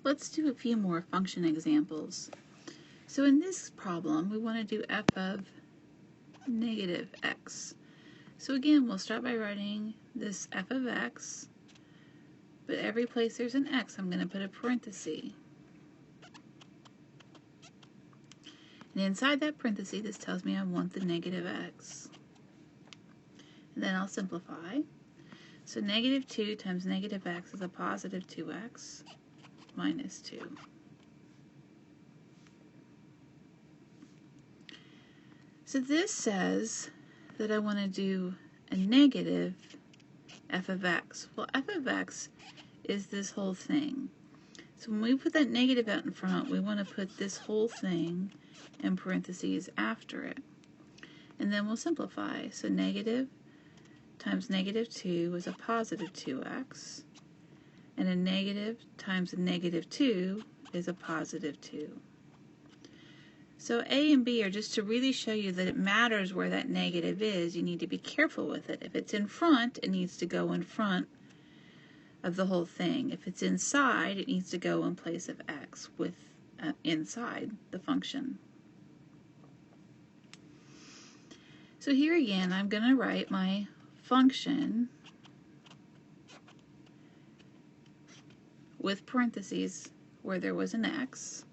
Let's do a few more function examples. So in this problem, we want to do f of negative x. So again, we'll start by writing this f of x, but every place there's an x, I'm going to put a parenthesis. And inside that parenthesis, this tells me I want the negative x. And then I'll simplify. So negative 2 times negative x is a positive 2x minus 2. So this says that I want to do a negative f of x. Well, f of x is this whole thing. So when we put that negative out in front, we want to put this whole thing in parentheses after it. And then we'll simplify. So negative times negative 2 is a positive 2x. And a negative times a negative 2 is a positive 2. So A and B are just to really show you that it matters where that negative is. You need to be careful with it. If it's in front, it needs to go in front of the whole thing. If it's inside, it needs to go in place of x with inside the function. So here again, I'm going to write my function with parentheses where there was an x.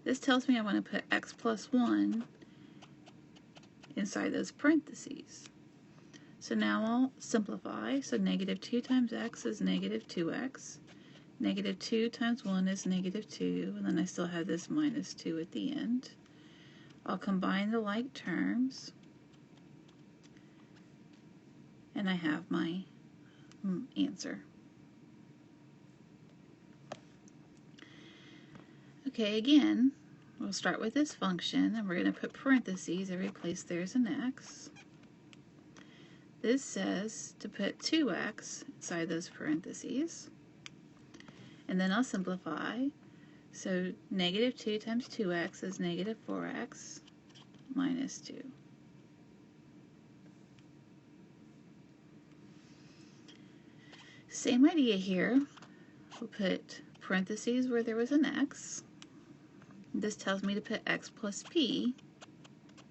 This tells me I want to put x plus 1 inside those parentheses. So now I'll simplify. So negative 2 times x is negative 2x. Negative 2 times 1 is negative 2. And then I still have this minus 2 at the end. I'll combine the like terms. And I have my answer. Okay, again, we'll start with this function, and we're going to put parentheses every place there's an x. This says to put 2x inside those parentheses. And then I'll simplify. So negative 2 times 2x is negative 4x minus 2. Same idea here. We'll put parentheses where there was an x. This tells me to put x plus p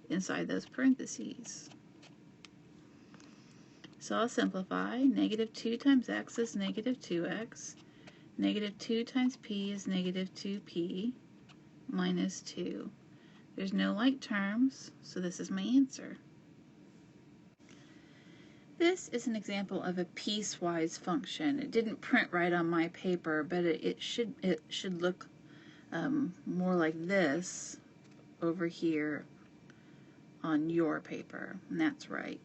inside those parentheses. So I'll simplify. Negative 2 times x is negative 2x. Negative 2 times p is negative 2p minus 2. There's no like terms, so this is my answer. This is an example of a piecewise function. It didn't print right on my paper, but it should look more like this over here on your paper, and that's right.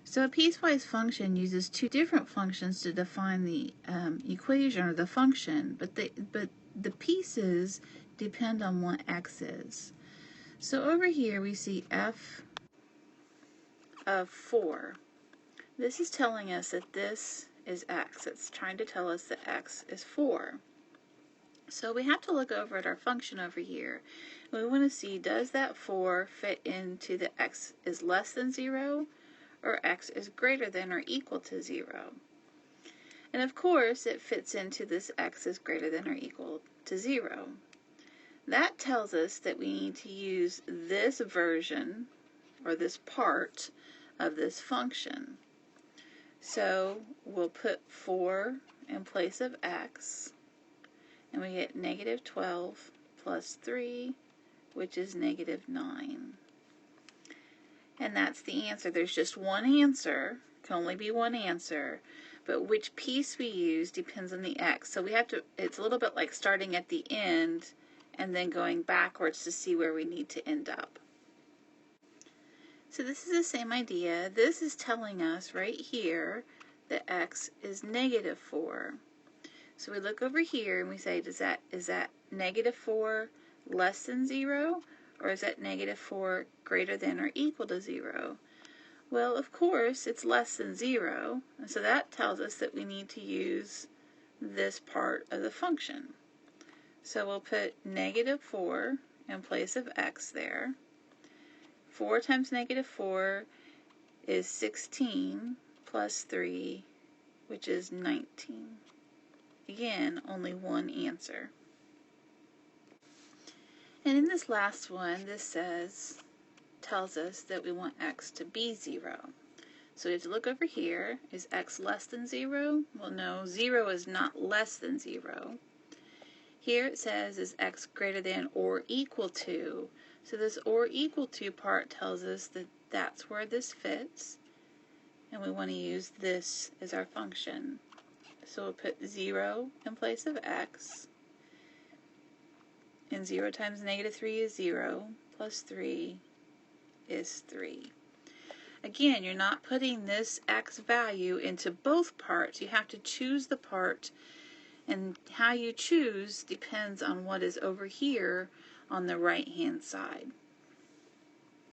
So a piecewise function uses two different functions to define the equation or the function, but the pieces depend on what x is. So over here we see f of 4. This is telling us that this is x. It's trying to tell us that x is 4. So we have to look over at our function over here. We want to see, does that 4 fit into the x is less than 0 or x is greater than or equal to 0? And of course it fits into this x is greater than or equal to 0. That tells us that we need to use this version or this part of this function. So we'll put 4 in place of x, and we get negative 12 plus 3, which is negative 9. And that's the answer. There's just one answer, can only be one answer, but which piece we use depends on the x. So we have to, it's a little bit like starting at the end and then going backwards to see where we need to end up. So this is the same idea. This is telling us right here that x is negative 4. So we look over here and we say, is that negative 4 less than 0, or is that negative 4 greater than or equal to 0? Well, of course, it's less than 0, and so that tells us that we need to use this part of the function. So we'll put negative 4 in place of x there. 4 times negative 4 is 16 plus 3, which is 19. Again, only one answer. And in this last one, this tells us that we want x to be 0. So we have to look over here. Is x less than 0? Well, no, 0 is not less than 0. Here it says, is x greater than or equal to? So this or equal to part tells us that that's where this fits. And we want to use this as our function. So we'll put 0 in place of x. And 0 times negative 3 is 0, plus 3 is 3. Again, you're not putting this x value into both parts. You have to choose the part, and how you choose depends on what is over here on the right-hand side.